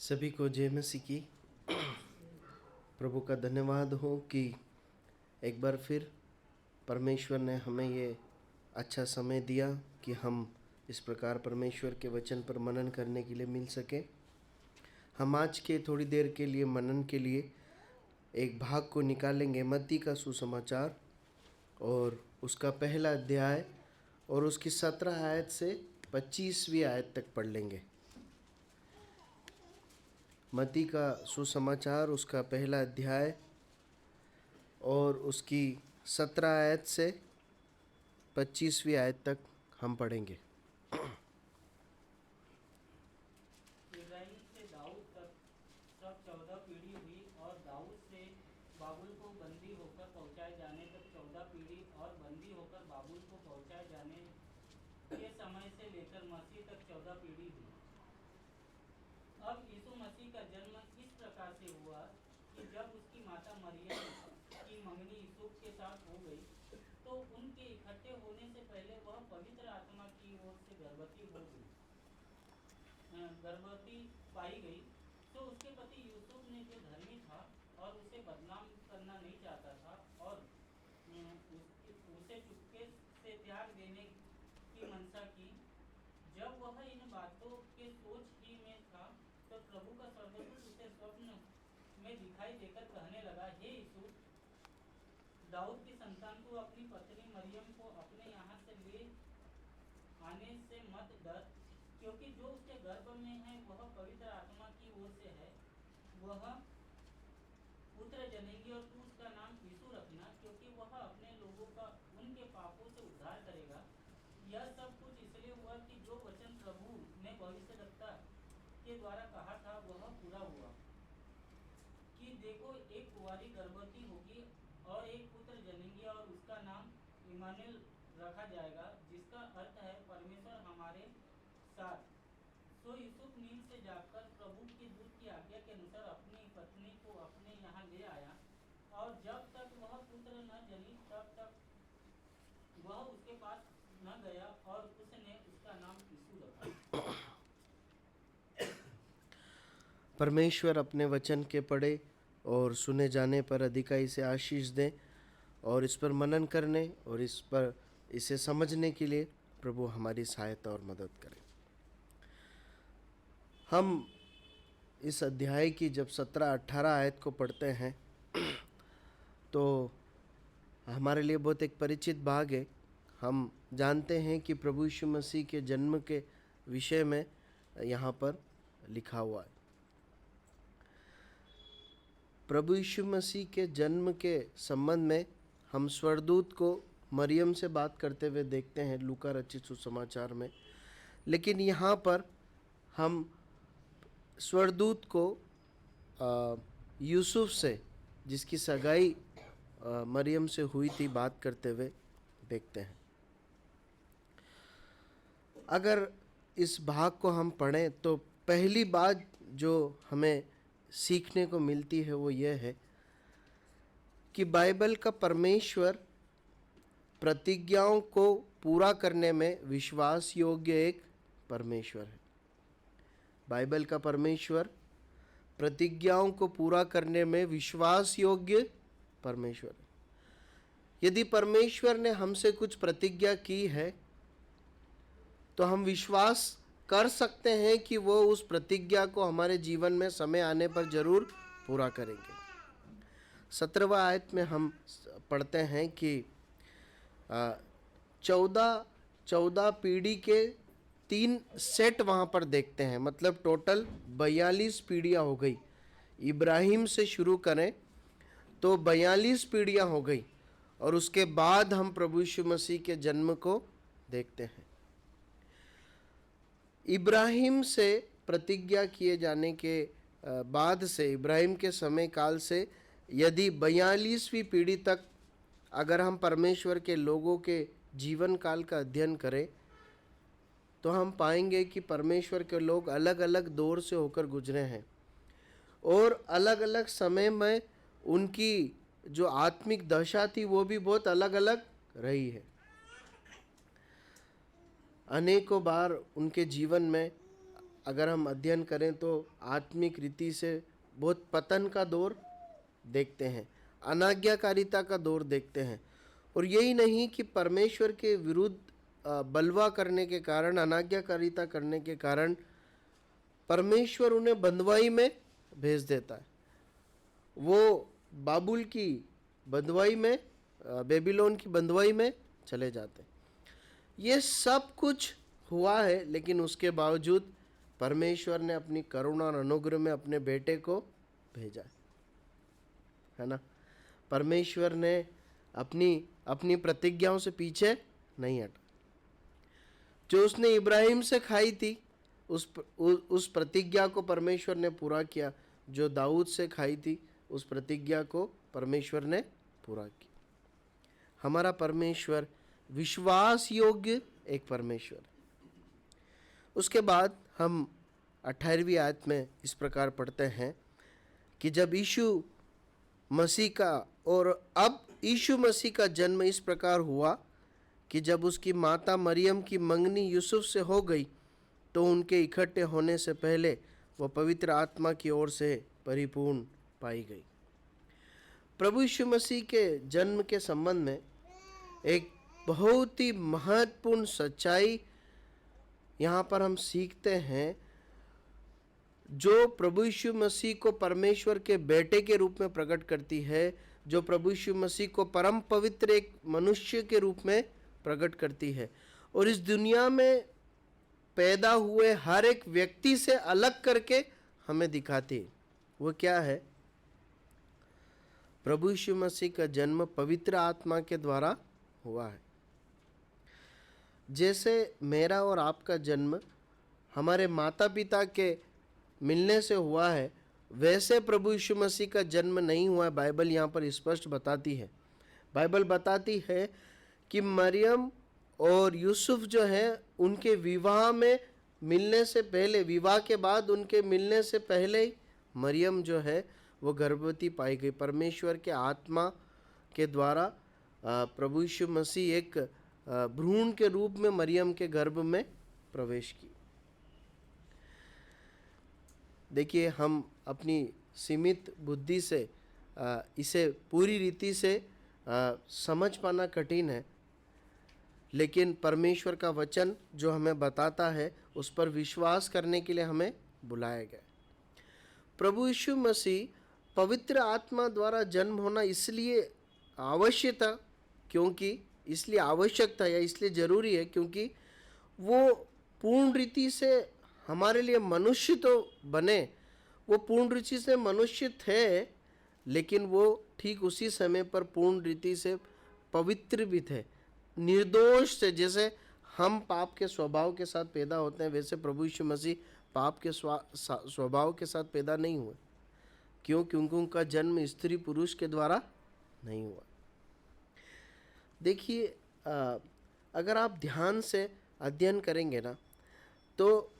सभी को जय मसीह की। प्रभु का धन्यवाद हो कि एक बार फिर परमेश्वर ने हमें ये अच्छा समय दिया कि हम इस प्रकार परमेश्वर के वचन पर मनन करने के लिए मिल सके। हम आज के थोड़ी देर के लिए मनन के लिए एक भाग को निकालेंगे, मत्ती का सुसमाचार और उसका पहला अध्याय और उसकी 17 आयत से 25वीं आयत तक पढ़ लेंगे। मत्ती का सुसमाचार उसका पहला अध्याय और उसकी 17 आयत से 25वीं आयत तक हम पढ़ेंगे। इब्राहिम से दाऊद तक सब 14 पीढ़ी हुई और दाऊद से बाबुल को बंदी होकर पहुंचाए जाने तक 14 पीढ़ी और बंदी होकर बाबुल को पहुंचाए जाने के समय से लेकर मसीह तक 14 पीढ़ी हुई। अब यीशु मसीह का जन्म इस प्रकार से हुआ कि जब उसकी माता मरियम की मंगनी यूसुफ के साथ हो गई तो उनके इकट्ठे होने से पहले वह पवित्र आत्मा की ओर से गर्भवती पाई गई। तो उसके पति यूसुफ ने, जो धर्मी था और उसे बदनाम करना नहीं चाहता था, और उसे चुपके से त्याग देने की मनसा की। जब वह इन बातों के सोच ही में था तो प्रभु का स्वर्गदूत उसे स्वप्न में दिखाई देकर कहने लगा, हे यूसुफ, दाऊद की संतान, को अपनी पत्नी मरियम को अपने यहाँ से ले आने से मत डर, क्योंकि जो उसके गर्भ में है वह पवित्र आत्मा की ओर से है। वह पुत्र जनेगी और तू उसका नाम यीशु रखना, क्योंकि वह अपने लोगों का उनके पापों से उद्धार करेगा। यह सब कुछ इसलिए हुआ कि जो वचन प्रभु ने भविष्यद्वक्ता के द्वारा कहा था वह पूरा हुआ, कि देखो, एक कुंवारी गर्भवती होगी और एक पुत्र जनेगी और उसका नाम इम्मानुएल रखा जाएगा, जिसका अर्थ है परमेश्वर हमारे साथ। सो यूसुफ नींद से जागकर प्रभु के दूत की आज्ञा के अनुसार अपनी पत्नी को अपने यहाँ ले आया, और जब तक वह पुत्र न जनी तब तक वह उसके पास न गया, और उसने उसका नाम यीशु रखा। परमेश्वर अपने वचन के पढ़े और सुने जाने पर अधिकाई से आशीष दें, और इस पर मनन करने और इसे समझने के लिए प्रभु हमारी सहायता और मदद करें। हम इस अध्याय की जब 17-18 आयत को पढ़ते हैं तो हमारे लिए बहुत एक परिचित भाग है। हम जानते हैं कि प्रभु यीशु मसीह के जन्म के विषय में यहाँ पर लिखा हुआ है। प्रभु यीशु मसीह के जन्म के संबंध में हम स्वर्गदूत को मरियम से बात करते हुए देखते हैं लूका रचित सुसमाचार में, लेकिन यहाँ पर हम स्वर्गदूत को यूसुफ से, जिसकी सगाई मरियम से हुई थी, बात करते हुए देखते हैं। अगर इस भाग को हम पढ़ें तो पहली बात जो हमें सीखने को मिलती है वो यह है कि बाइबल का परमेश्वर प्रतिज्ञाओं को पूरा करने में विश्वास योग्य एक परमेश्वर है। बाइबल का परमेश्वर प्रतिज्ञाओं को पूरा करने में विश्वास योग्य परमेश्वर है। यदि परमेश्वर ने हमसे कुछ प्रतिज्ञा की है तो हम विश्वास कर सकते हैं कि वो उस प्रतिज्ञा को हमारे जीवन में समय आने पर जरूर पूरा करेंगे। 17वां आयत में हम पढ़ते हैं कि 14 पीढ़ी के 3 सेट वहाँ पर देखते हैं, मतलब टोटल 42 पीढ़ियाँ हो गई। इब्राहिम से शुरू करें तो 42 पीढ़ियाँ हो गई, और उसके बाद हम प्रभु यीशु मसीह के जन्म को देखते हैं। इब्राहिम से प्रतिज्ञा किए जाने के बाद से, इब्राहिम के समय काल से यदि 42वीं पीढ़ी तक अगर हम परमेश्वर के लोगों के जीवन काल का अध्ययन करें तो हम पाएंगे कि परमेश्वर के लोग अलग अलग दौर से होकर गुजरे हैं, और अलग अलग समय में उनकी जो आत्मिक दशा थी वो भी बहुत अलग अलग रही है। अनेकों बार उनके जीवन में अगर हम अध्ययन करें तो आत्मिक रीति से बहुत पतन का दौर देखते हैं, अनाज्ञाकारिता का दौर देखते हैं। और यही नहीं कि परमेश्वर के विरुद्ध बलवा करने के कारण, अनाज्ञाकारिता करने के कारण परमेश्वर उन्हें बंधुआई में भेज देता है। वो बाबुल की बंधुआई में, बेबीलोन की बंधुआई में चले जाते हैं। ये सब कुछ हुआ है, लेकिन उसके बावजूद परमेश्वर ने अपनी करुणा और अनुग्रह में अपने बेटे को भेजा है ना। परमेश्वर ने अपनी प्रतिज्ञाओं से पीछे नहीं हटा। जो उसने इब्राहिम से खाई थी, उस प्रतिज्ञा को परमेश्वर ने पूरा किया। जो दाऊद से खाई थी, उस प्रतिज्ञा को परमेश्वर ने पूरा किया। हमारा परमेश्वर विश्वास योग्य एक परमेश्वर है। उसके बाद हम 18वीं आयत में इस प्रकार पढ़ते हैं कि जब यीशु मसीह का जन्म इस प्रकार हुआ कि जब उसकी माता मरियम की मंगनी यूसुफ से हो गई, तो उनके इकट्ठे होने से पहले वह पवित्र आत्मा की ओर से परिपूर्ण पाई गई। प्रभु यीशु मसीह के जन्म के संबंध में एक बहुत ही महत्वपूर्ण सच्चाई यहाँ पर हम सीखते हैं। जो प्रभु यीशु मसीह को परमेश्वर के बेटे के रूप में प्रकट करती है, जो प्रभु यीशु मसीह को परम पवित्र एक मनुष्य के रूप में प्रकट करती है, और इस दुनिया में पैदा हुए हर एक व्यक्ति से अलग करके हमें दिखाती है। वो क्या है? प्रभु यीशु मसीह का जन्म पवित्र आत्मा के द्वारा हुआ है। जैसे मेरा और आपका जन्म हमारे माता पिता के मिलने से हुआ है, वैसे प्रभु यीशु मसीह का जन्म नहीं हुआ है। बाइबल यहाँ पर स्पष्ट बताती है। बाइबल बताती है कि मरियम और यूसुफ जो है, उनके विवाह में मिलने से पहले, विवाह के बाद उनके मिलने से पहले ही मरियम जो है वो गर्भवती पाई गई। परमेश्वर के आत्मा के द्वारा प्रभु यीशु मसीह एक भ्रूण के रूप में मरियम के गर्भ में प्रवेश की। देखिए, हम अपनी सीमित बुद्धि से इसे पूरी रीति से समझ पाना कठिन है, लेकिन परमेश्वर का वचन जो हमें बताता है, उस पर विश्वास करने के लिए हमें बुलाया गया। प्रभु यीशु मसीह पवित्र आत्मा द्वारा जन्म होना इसलिए आवश्यक था, क्योंकि इसलिए आवश्यक था या इसलिए जरूरी है क्योंकि वो पूर्ण रीति से हमारे लिए मनुष्य तो बने, वो पूर्ण रीति से मनुष्य थे, लेकिन वो ठीक उसी समय पर पूर्ण रीति से पवित्र भी थे, निर्दोष से। जैसे हम पाप के स्वभाव के साथ पैदा होते हैं, वैसे प्रभु यीशु मसीह पाप के स्वभाव के साथ पैदा नहीं हुए। क्यों? क्योंकि उनका जन्म स्त्री पुरुष के द्वारा नहीं हुआ। देखिए, अगर आप ध्यान से अध्ययन करेंगे ना, तो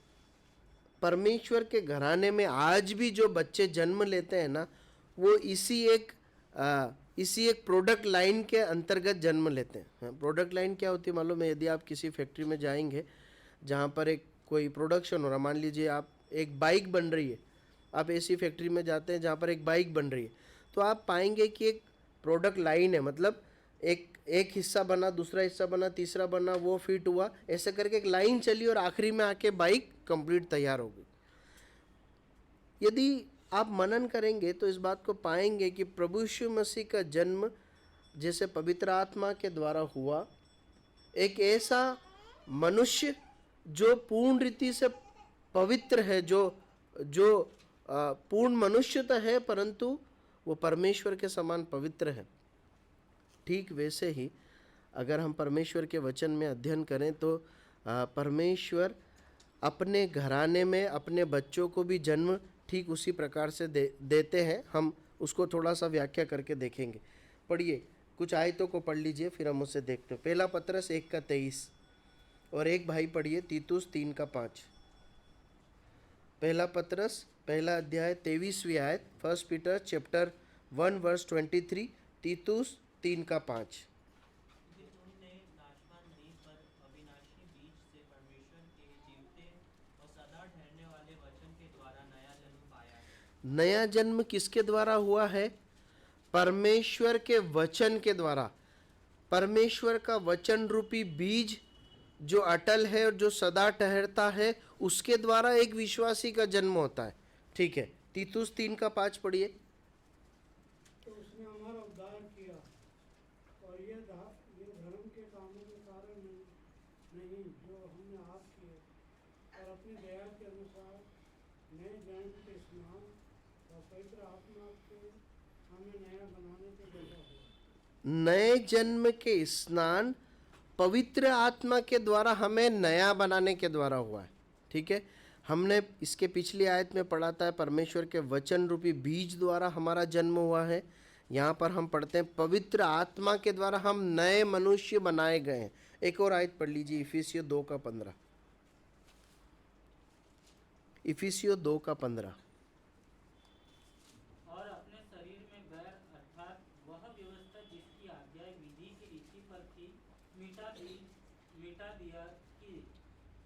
परमेश्वर के घराने में आज भी जो बच्चे जन्म लेते हैं ना, वो इसी एक प्रोडक्ट लाइन के अंतर्गत जन्म लेते हैं। प्रोडक्ट लाइन क्या होती है मालूम है? यदि आप किसी फैक्ट्री में जाएंगे जहाँ पर कोई प्रोडक्शन हो रहा, मान लीजिए आप एक बाइक बन रही है, आप ऐसी फैक्ट्री में जाते हैं जहाँ पर एक बाइक बन रही है, तो आप पाएंगे कि एक प्रोडक्ट लाइन है। मतलब एक हिस्सा बना, दूसरा हिस्सा बना, तीसरा बना, वो फिट हुआ, ऐसे करके एक लाइन चली और आखिरी में आके बाइक कंप्लीट तैयार हो गई। यदि आप मनन करेंगे तो इस बात को पाएंगे कि प्रभु यीशु मसीह का जन्म जैसे पवित्र आत्मा के द्वारा हुआ, एक ऐसा मनुष्य जो पूर्ण रीति से पवित्र है, जो पूर्ण मनुष्य तो है परंतु वो परमेश्वर के समान पवित्र है। ठीक वैसे ही अगर हम परमेश्वर के वचन में अध्ययन करें तो परमेश्वर अपने घराने में अपने बच्चों को भी जन्म ठीक उसी प्रकार से देते हैं। हम उसको थोड़ा सा व्याख्या करके देखेंगे। पढ़िए, कुछ आयतों को पढ़ लीजिए, फिर हम उससे देखते हैं। पहला पत्रस 1:23 और एक भाई पढ़िए तीतुस 3:5। पहला पत्रस पहला अध्याय 23वीं आयत, 1 पीटर चैप्टर 1 वर्स 23, तीतुस 3:5। उनने नाशवान नहीं पर अविनाशी बीज से परमेश्वर के जीवते और सदा ठहरने वाले नया जन्म किसके द्वारा हुआ है? परमेश्वर के वचन के द्वारा। परमेश्वर का वचन रूपी बीज जो अटल है और जो सदा ठहरता है, उसके द्वारा एक विश्वासी का जन्म होता है। ठीक है, तीतुस 3:5 पढ़िए। तो उसने हमारा उद्धार किया और ये धर्म के कामों के कारण नहीं जो हमने आप किए, और अपनी दया के अनुसार नए जन्म के स्नान और पवित्र आत्मा के हमें नया बनाने के द्वारा हुआ। नए जन्म के स्नान पवित्र आत्मा के द्वारा हमें नया बनाने के द्वारा हुआ है। ठीक है, हमने इसके पिछली आयत में पढ़ा था परमेश्वर के वचन रूपी बीज द्वारा हमारा जन्म हुआ है। यहाँ पर हम पढ़ते हैं पवित्र आत्मा के द्वारा हम नए मनुष्य बनाए गए हैं। एक और आयत पढ़ लीजिए, इफिसियों 2:15। इफिसियों 2:15। और अपने शरीर में बैर अर्थात वह व्यवस्था जिसकी आज्ञा विधि की रीति पर थी मिटा दिया कि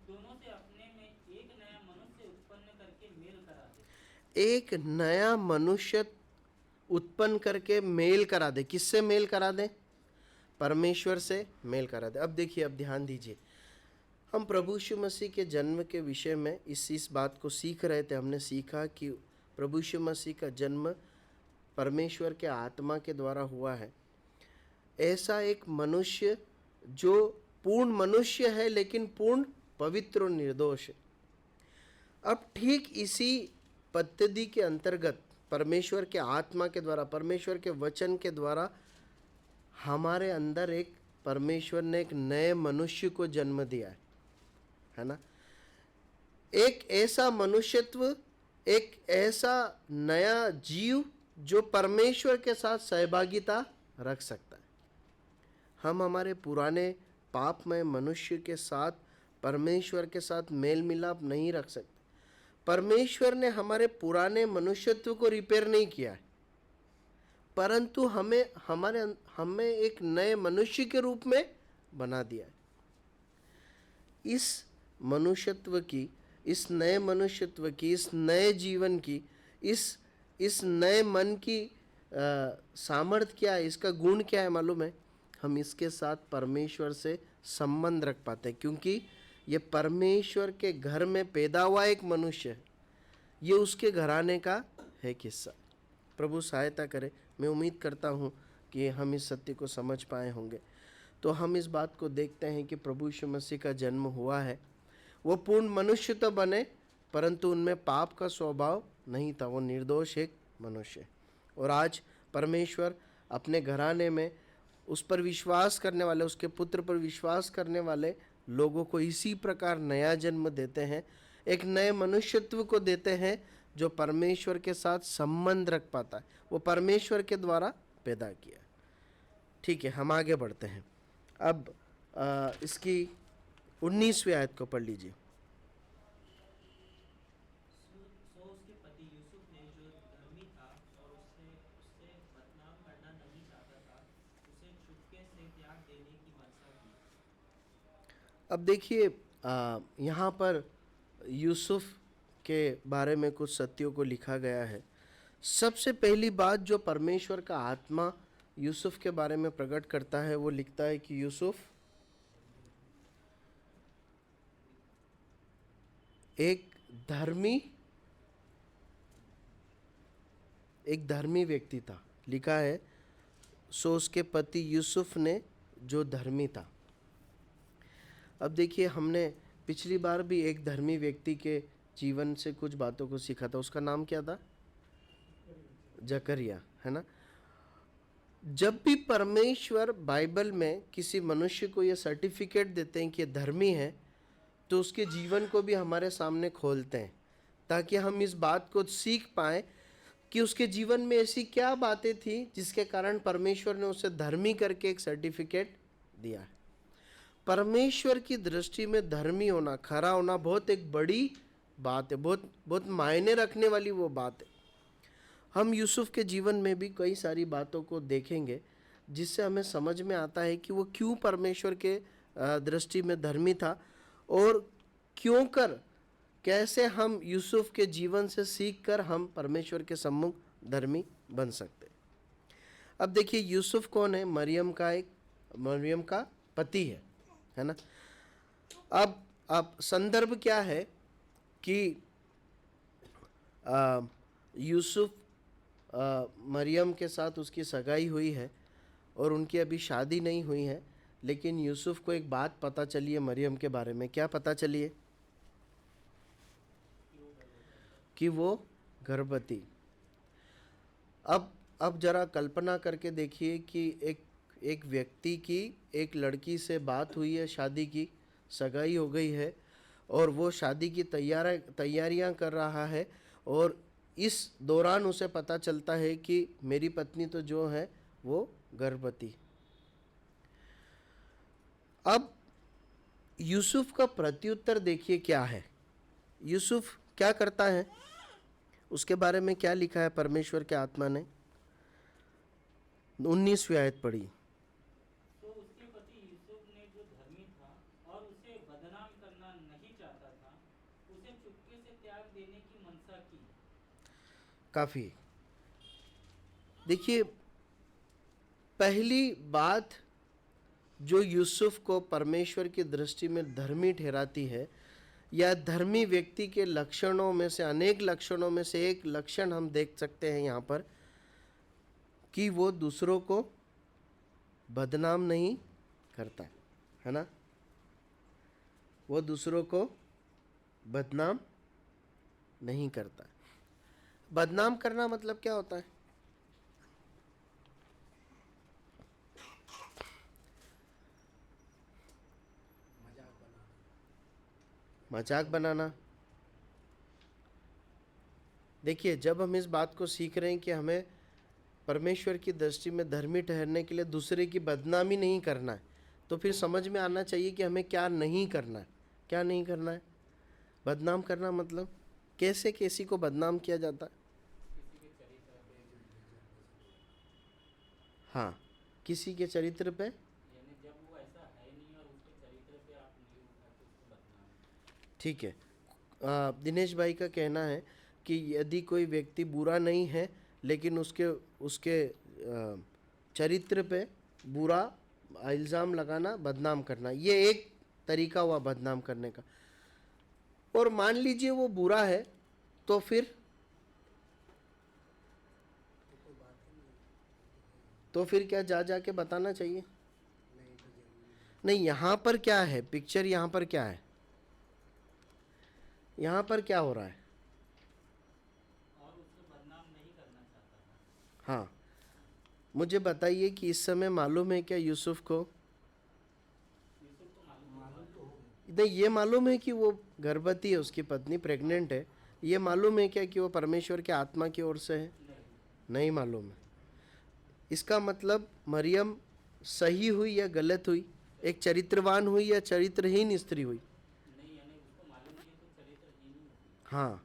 दोनों से अपने में एक नया मनुष्य उत्पन्न करके मेल करा दे। एक नया मनुष्य उत्पन्न करके मेल करा दे। किससे मेल करा दे? परमेश्वर से मेल करा दे। अब देखिए, अब ध्यान दीजिए, हम प्रभु यीशु मसीह के जन्म के विषय में इस बात को सीख रहे थे। हमने सीखा कि प्रभु यीशु मसीह का जन्म परमेश्वर के आत्मा के द्वारा हुआ है। ऐसा एक मनुष्य जो पूर्ण मनुष्य है लेकिन पूर्ण पवित्र और निर्दोष है। अब ठीक इसी पद्धति के अंतर्गत परमेश्वर के आत्मा के द्वारा, परमेश्वर के वचन के द्वारा हमारे अंदर एक परमेश्वर ने एक नए मनुष्य को जन्म दिया है ना। एक ऐसा मनुष्यत्व, एक ऐसा नया जीव जो परमेश्वर के साथ सहभागिता रख सकता है। हम हमारे पुराने पापमय मनुष्य के साथ परमेश्वर के साथ मेल मिलाप नहीं रख सकते। परमेश्वर ने हमारे पुराने मनुष्यत्व को रिपेयर नहीं किया है, परंतु हमें एक नए मनुष्य के रूप में बना दिया है। इस मनुष्यत्व की, इस नए मनुष्यत्व की, इस नए जीवन की, इस नए मन की सामर्थ्य क्या है, इसका गुण क्या है मालूम है? हम इसके साथ परमेश्वर से संबंध रख पाते हैं, क्योंकि ये परमेश्वर के घर में पैदा हुआ एक मनुष्य है। ये उसके घराने का है किस्सा। प्रभु सहायता करे। मैं उम्मीद करता हूँ कि हम इस सत्य को समझ पाए होंगे। तो हम इस बात को देखते हैं कि प्रभु यीशु मसीह का जन्म हुआ है। वो पूर्ण मनुष्य तो बने, परंतु उनमें पाप का स्वभाव नहीं था। वो निर्दोष एक मनुष्य। और आज परमेश्वर अपने घराने में उस पर विश्वास करने वाले, उसके पुत्र पर विश्वास करने वाले लोगों को इसी प्रकार नया जन्म देते हैं, एक नए मनुष्यत्व को देते हैं जो परमेश्वर के साथ संबंध रख पाता है। वो परमेश्वर के द्वारा पैदा किया। ठीक है, हम आगे बढ़ते हैं। अब इसकी 19वीं आयत को पढ़ लीजिए। सो उसके पति यूसुफ ने, जो धर्मी था और उससे बदनाम करना नहीं चाहता था, उसे चुपके से त्याग देने की मनसा की। अब देखिए, यहाँ पर यूसुफ के बारे में कुछ सत्यों को लिखा गया है। सबसे पहली बात जो परमेश्वर का आत्मा यूसुफ के बारे में प्रकट करता है, वो लिखता है कि यूसुफ एक धर्मी व्यक्ति था। लिखा है, सो उसके पति यूसुफ ने, जो धर्मी था। अब देखिए, हमने पिछली बार भी एक धर्मी व्यक्ति के जीवन से कुछ बातों को सीखा था। उसका नाम क्या था? जकरिया, है ना। जब भी परमेश्वर बाइबल में किसी मनुष्य को यह सर्टिफिकेट देते हैं कि ये धर्मी है, तो उसके जीवन को भी हमारे सामने खोलते हैं, ताकि हम इस बात को सीख पाएं कि उसके जीवन में ऐसी क्या बातें थी जिसके कारण परमेश्वर ने उसे धर्मी करके एक सर्टिफिकेट दिया है। परमेश्वर की दृष्टि में धर्मी होना, खरा होना बहुत एक बड़ी बात है, बहुत बहुत मायने रखने वाली वो बात है। हम यूसुफ के जीवन में भी कई सारी बातों को देखेंगे जिससे हमें समझ में आता है कि वो क्यों परमेश्वर के दृष्टि में धर्मी था और क्यों कर कैसे हम यूसुफ के जीवन से सीखकर हम परमेश्वर के सम्मुख धर्मी बन सकते हैं। अब देखिए यूसुफ कौन है? मरियम का पति है ना। अब संदर्भ क्या है कि यूसुफ मरियम के साथ उसकी सगाई हुई है और उनकी अभी शादी नहीं हुई है, लेकिन यूसुफ को एक बात पता चली है मरियम के बारे में। क्या पता चली है? कि वो गर्भवती। अब जरा कल्पना करके देखिए कि एक व्यक्ति की एक लड़की से बात हुई है, शादी की, सगाई हो गई है और वो शादी की तैयारियां कर रहा है और इस दौरान उसे पता चलता है कि मेरी पत्नी तो जो है वो गर्भवती। अब यूसुफ का प्रत्युत्तर देखिए क्या है। यूसुफ क्या करता है, उसके बारे में क्या लिखा है परमेश्वर के आत्मा ने? 19वीं आयत पढ़ी। तो उसके पति यूसुफ ने जो धर्मी था और उसे बदनाम करना नहीं चाहता था, उसे चुपके से त्याग देने की मनसा की। काफी। देखिए पहली बात जो यूसुफ को परमेश्वर की दृष्टि में धर्मी ठहराती है, या धर्मी व्यक्ति के लक्षणों में से, अनेक लक्षणों में से एक लक्षण हम देख सकते हैं यहाँ पर, कि वो दूसरों को बदनाम नहीं करता है ना। वो दूसरों को बदनाम नहीं करता। बदनाम करना मतलब क्या होता है? मजाक बनाना। देखिए जब हम इस बात को सीख रहे हैं कि हमें परमेश्वर की दृष्टि में धर्मी ठहरने के लिए दूसरे की बदनामी नहीं करना है, तो फिर समझ में आना चाहिए कि हमें क्या नहीं करना है। क्या नहीं करना है? बदनाम करना मतलब कैसे किसी को बदनाम किया जाता है? हाँ, किसी के चरित्र पे। यानी जब वो ऐसा है नहीं और उसके चरित्र पे आप नहीं उठाते उसको बदनाम। ठीक है। दिनेश भाई का कहना है कि यदि कोई व्यक्ति बुरा नहीं है लेकिन उसके चरित्र पे बुरा इल्ज़ाम लगाना, बदनाम करना, ये एक तरीका हुआ बदनाम करने का। और मान लीजिए वो बुरा है तो फिर क्या जा के बताना चाहिए? नहीं, यहाँ पर क्या है पिक्चर? यहाँ पर क्या है? यहाँ पर क्या हो रहा है? और उसे बदनाम नहीं करना चाहता था। हाँ, मुझे बताइए कि इस समय मालूम है क्या यूसुफ को? यूसुफ को मालूम नहीं, ये मालूम है कि वो गर्भवती है, उसकी पत्नी प्रेग्नेंट है। ये मालूम है क्या कि वो परमेश्वर के आत्मा की ओर से है? नहीं मालूम है। इसका मतलब मरियम सही हुई या गलत हुई? एक चरित्रवान हुई या चरित्रहीन स्त्री हुई? नहीं, यानी उसको मालूम नहीं है तो चरित्रहीन ही होगी। हाँ,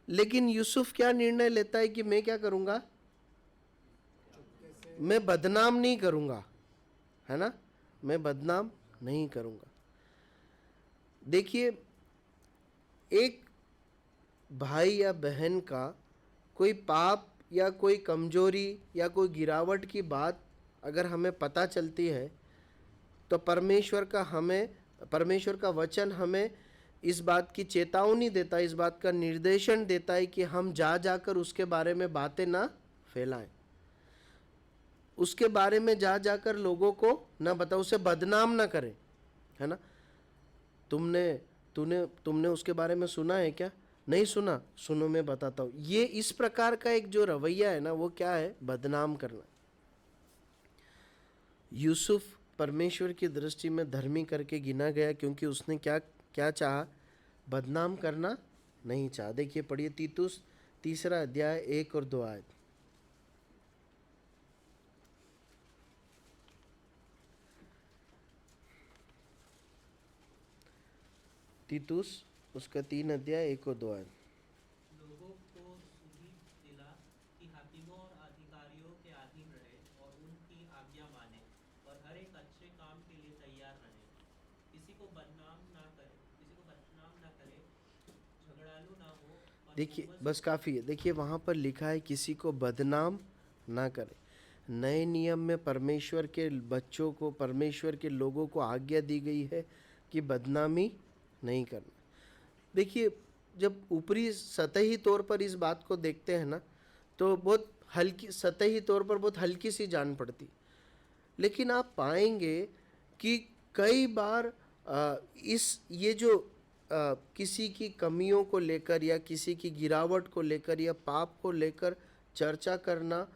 लेकिन यूसुफ क्या निर्णय लेता है कि मैं क्या करूँगा? मैं बदनाम नहीं करूँगा, है ना। मैं बदनाम नहीं करूँगा। देखिए एक भाई या बहन का कोई पाप या कोई कमजोरी या कोई गिरावट की बात अगर हमें पता चलती है तो परमेश्वर का वचन हमें इस बात की चेतावनी देता है, इस बात का निर्देशन देता है कि हम जाकर उसके बारे में बातें ना फैलाएं, उसके बारे में जाकर लोगों को ना बताओ, उसे बदनाम ना करें, है ना। तुमने उसके बारे में सुना है क्या? नहीं सुना? सुनो मैं बताता हूँ। ये इस प्रकार का एक जो रवैया है ना, वो क्या है? बदनाम करना। यूसुफ परमेश्वर की दृष्टि में धर्मी करके गिना गया क्योंकि उसने क्या चाहा? बदनाम करना नहीं चाहा। देखिए पढ़िए तीतुस 3 अध्याय 1 और 2 आयत। तीतुस उसका 3 अध्याय 1 और 2 आयत। लोगों को सुधि दिला कि हाकिमों और अधिकारियों के अधीन रहे और उनकी आज्ञा माने और हर एक अच्छे काम के लिए तैयार रहे। किसी को बदनाम ना करे झगड़ालू ना हो और देखिए निर्मल बस काफ़ी है। देखिए वहाँ पर लिखा है किसी को बदनाम ना करे। नए नियम में परमेश्वर के बच्चों को, परमेश्वर के लोगों को आज्ञा दी गई है कि बदनामी नहीं करना। देखिए जब ऊपरी सतही तौर पर इस बात को देखते हैं ना, तो बहुत हल्की, सतही तौर पर बहुत हल्की सी जान पड़ती, लेकिन आप पाएंगे कि कई बार ये जो किसी की कमियों को लेकर या किसी की गिरावट को लेकर या पाप को लेकर चर्चा करना,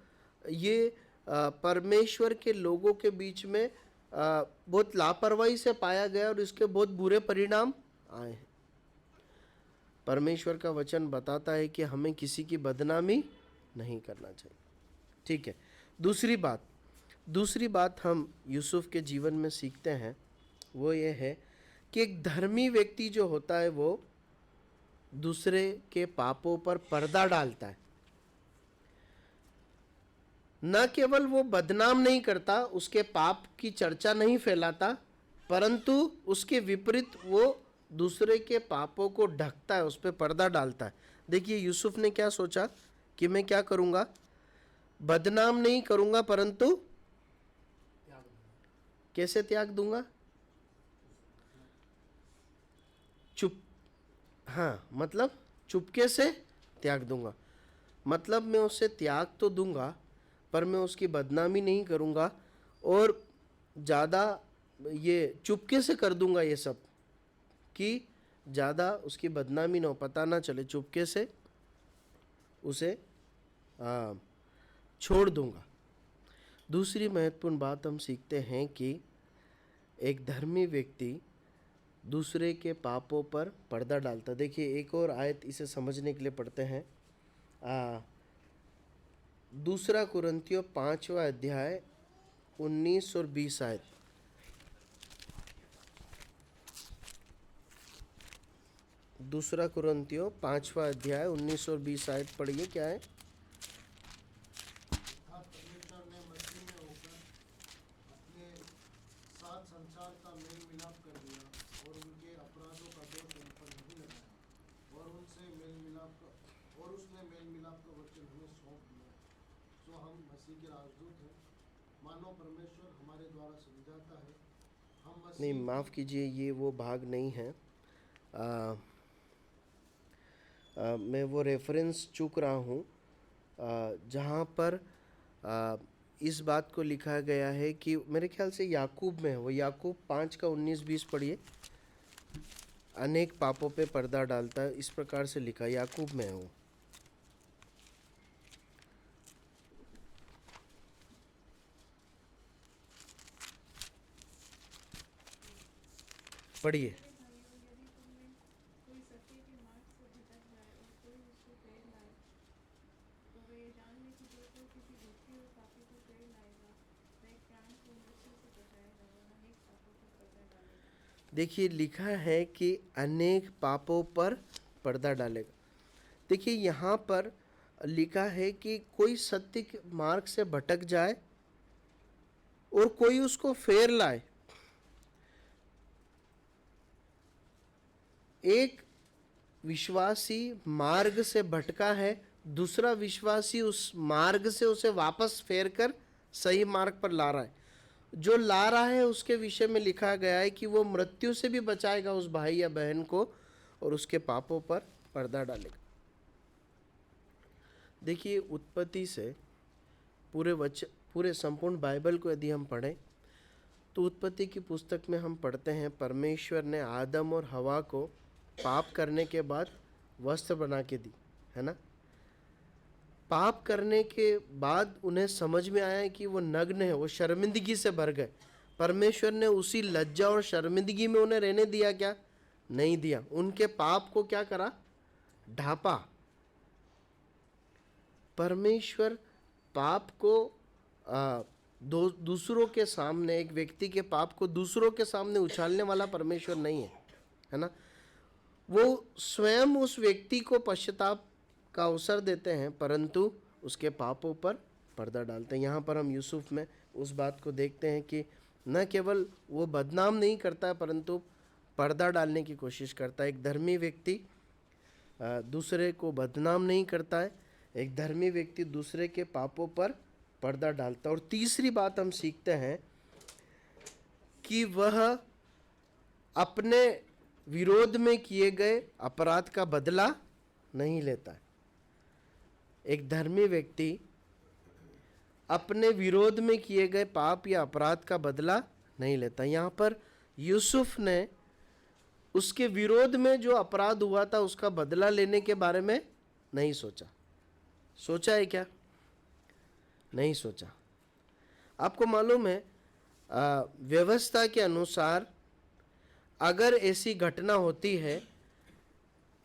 ये परमेश्वर के लोगों के बीच में बहुत लापरवाही से पाया गया और इसके बहुत बुरे परिणाम आए हैं। परमेश्वर का वचन बताता है कि हमें किसी की बदनामी नहीं करना चाहिए। ठीक है। दूसरी बात हम यूसुफ के जीवन में सीखते हैं, वो ये है कि एक धर्मी व्यक्ति जो होता है वो दूसरे के पापों पर पर्दा डालता है। न केवल वो बदनाम नहीं करता, उसके पाप की चर्चा नहीं फैलाता, परंतु उसके विपरीत वो दूसरे के पापों को ढकता है, उस पर पर्दा डालता है। देखिए यूसुफ ने क्या सोचा कि मैं क्या करूंगा, बदनाम नहीं करूंगा, परंतु कैसे त्याग दूंगा? मतलब चुपके से त्याग दूंगा। मतलब मैं उसे त्याग तो दूंगा, पर मैं उसकी बदनामी नहीं करूंगा और ज़्यादा ये चुपके से कर दूंगा ये सब, कि ज़्यादा उसकी बदनामी ना हो, पता ना चले, चुपके से उसे छोड़ दूंगा। दूसरी महत्वपूर्ण बात हम सीखते हैं कि एक धर्मी व्यक्ति दूसरे के पापों पर पर्दा डालता। देखिए एक और आयत इसे समझने के लिए पढ़ते हैं। 2 कुरिन्थियों 5वां अध्याय 19 और 20 आयत। 2 कुरिन्थियों 5वां अध्याय 19 और 20 आयत पढ़िए, क्या है? परमेश्वर ने मसीह में होकर अपने साथ संसार का मेल मिलाप कर दिया और उनके अपराधों का दोष उन पर नहीं लगाया और उसने मेल मिलाप का वचन हमें सौंप दिया। सो हम मसीह के राजदूत हैं, मानो परमेश्वर हमारे द्वारा समझाता है। हम मसीह नहीं, माफ़ कीजिए, ये वो भाग नहीं है। मैं वो रेफरेंस चूक रहा हूँ जहाँ पर इस बात को लिखा गया है कि मेरे ख्याल से याकूब में है, वो याकूब 5 का 19-20 पढ़िए। अनेक पापों पे पर्दा डालता है, इस प्रकार से लिखा, याकूब में है वो। पढ़िए। देखिए लिखा है कि अनेक पापों पर पर्दा डालेगा। देखिए यहाँ पर लिखा है कि कोई सत्य के मार्ग से भटक जाए और कोई उसको फेर लाए। एक विश्वासी मार्ग से भटका है, दूसरा विश्वासी उस मार्ग से उसे वापस फेर कर सही मार्ग पर ला रहा है। जो ला रहा है उसके विषय में लिखा गया है कि वो मृत्यु से भी बचाएगा उस भाई या बहन को और उसके पापों पर पर्दा डालेगा। देखिए उत्पत्ति से पूरे संपूर्ण बाइबल को यदि हम पढ़ें तो उत्पत्ति की पुस्तक में हम पढ़ते हैं परमेश्वर ने आदम और हवा को पाप करने के बाद वस्त्र बना के दी, है ना। पाप करने के बाद उन्हें समझ में आया कि वो नग्न है, वो शर्मिंदगी से भर गए। परमेश्वर ने उसी लज्जा और शर्मिंदगी में उन्हें रहने दिया क्या? नहीं दिया। उनके पाप को क्या करा? ढांपा। परमेश्वर पाप को दूसरों के सामने, एक व्यक्ति के पाप को दूसरों के सामने उछालने वाला परमेश्वर नहीं है ना। वो स्वयं उस व्यक्ति को पश्चाताप का अवसर देते हैं, परंतु उसके पापों पर पर्दा डालते हैं। यहाँ पर हम यूसुफ में उस बात को देखते हैं कि न केवल वो बदनाम नहीं करता है, परंतु पर्दा डालने की कोशिश करता है। एक धर्मी व्यक्ति दूसरे को बदनाम नहीं करता है। एक धर्मी व्यक्ति दूसरे के पापों पर पर्दा डालता है। और तीसरी बात हम सीखते हैं कि वह अपने विरोध में किए गए अपराध का बदला नहीं लेता है। एक धर्मी व्यक्ति अपने विरोध में किए गए पाप या अपराध का बदला नहीं लेता। यहाँ पर यूसुफ ने उसके विरोध में जो अपराध हुआ था उसका बदला लेने के बारे में नहीं सोचा। सोचा है क्या? नहीं सोचा। आपको मालूम है व्यवस्था के अनुसार अगर ऐसी घटना होती है,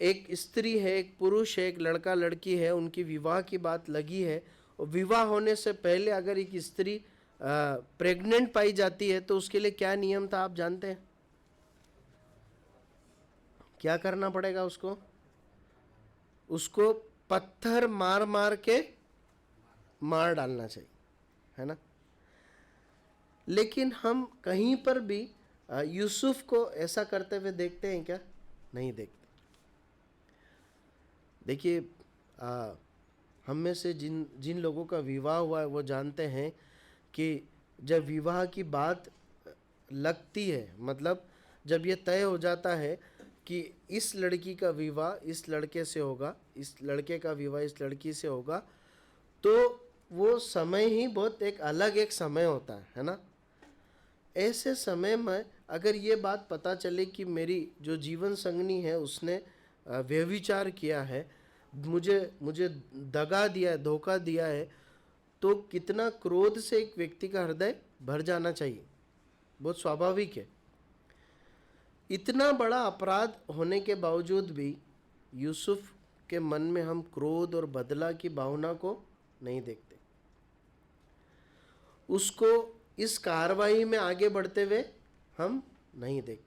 एक स्त्री है, एक पुरुष है, एक लड़का लड़की है, उनकी विवाह की बात लगी है, और विवाह होने से पहले अगर एक स्त्री प्रेग्नेंट पाई जाती है तो उसके लिए क्या नियम था आप जानते हैं? क्या करना पड़ेगा उसको? उसको पत्थर मार मार के मार डालना चाहिए, है ना। लेकिन हम कहीं पर भी यूसुफ को ऐसा करते हुए देखते हैं क्या? नहीं देखते। देखिए हम में से जिन लोगों का विवाह हुआ है वो जानते हैं कि जब विवाह की बात लगती है, मतलब जब ये तय हो जाता है कि इस लड़की का विवाह इस लड़के से होगा, इस लड़के का विवाह इस लड़की से होगा, तो वो समय ही बहुत एक समय होता है ना। ऐसे समय में अगर ये बात पता चले कि मेरी जो जीवन संगनी है उसने व्यभिचार किया है, मुझे दगा दिया है, धोखा दिया है, तो कितना क्रोध से एक व्यक्ति का हृदय भर जाना चाहिए। बहुत स्वाभाविक है। इतना बड़ा अपराध होने के बावजूद भी यूसुफ के मन में हम क्रोध और बदला की भावना को नहीं देखते। उसको इस कार्रवाई में आगे बढ़ते हुए हम नहीं देखते।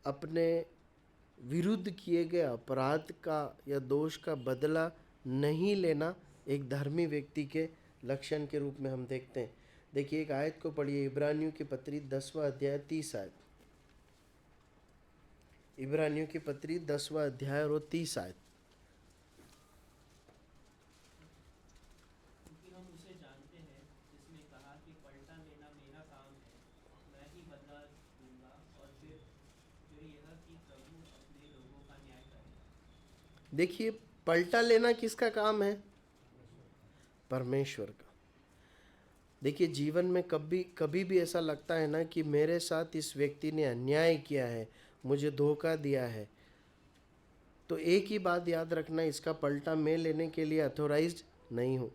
अपने विरुद्ध किए गए अपराध का या दोष का बदला नहीं लेना एक धर्मी व्यक्ति के लक्षण के रूप में हम देखते हैं। देखिए एक आयत को पढ़िए, इब्रानियों की पत्री 10वां अध्याय 30 आयत। इब्रानियों की पत्री 10वां अध्याय और 30 आयत। क्योंकि हम उसे जानते हैं जिसने कहा कि पलटा लेना मेरा काम है, मैं ही बदला दूंगा, और फिर यह कि प्रभु अपने लोगों का न्याय करेगा। देखिए पलटा लेना किसका काम है? परमेश्वर का। देखिए जीवन में कभी भी ऐसा लगता है ना कि मेरे साथ इस व्यक्ति ने अन्याय किया है, मुझे धोखा दिया है, तो एक ही बात याद रखना, इसका पलटा मैं लेने के लिए अथोराइज्ड नहीं हूँ।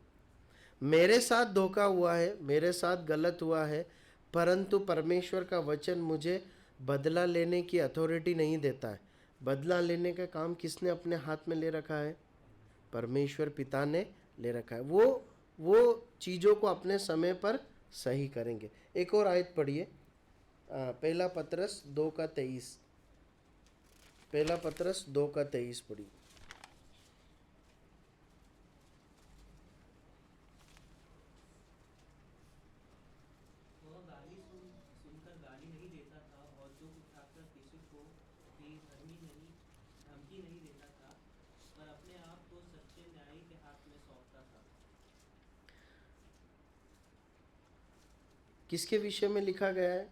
मेरे साथ धोखा हुआ है, मेरे साथ गलत हुआ है, परंतु परमेश्वर का वचन मुझे बदला लेने की अथॉरिटी नहीं देता है। बदला लेने का काम किसने अपने हाथ में ले रखा है? परमेश्वर पिता ने ले रखा है। वो चीज़ों को अपने समय पर सही करेंगे। एक और आयत पढ़िए, पहला पतरस 2:23। पहला पतरस 2:23 पढ़िए। वह गाली सुनकर गाली नहीं देता था, और दुख उठाकर किसी को भी धमकी नहीं देता था, पर अपने आप को सच्चे न्यायी के हाथ में सौंपता था। किसके विषय में लिखा गया है?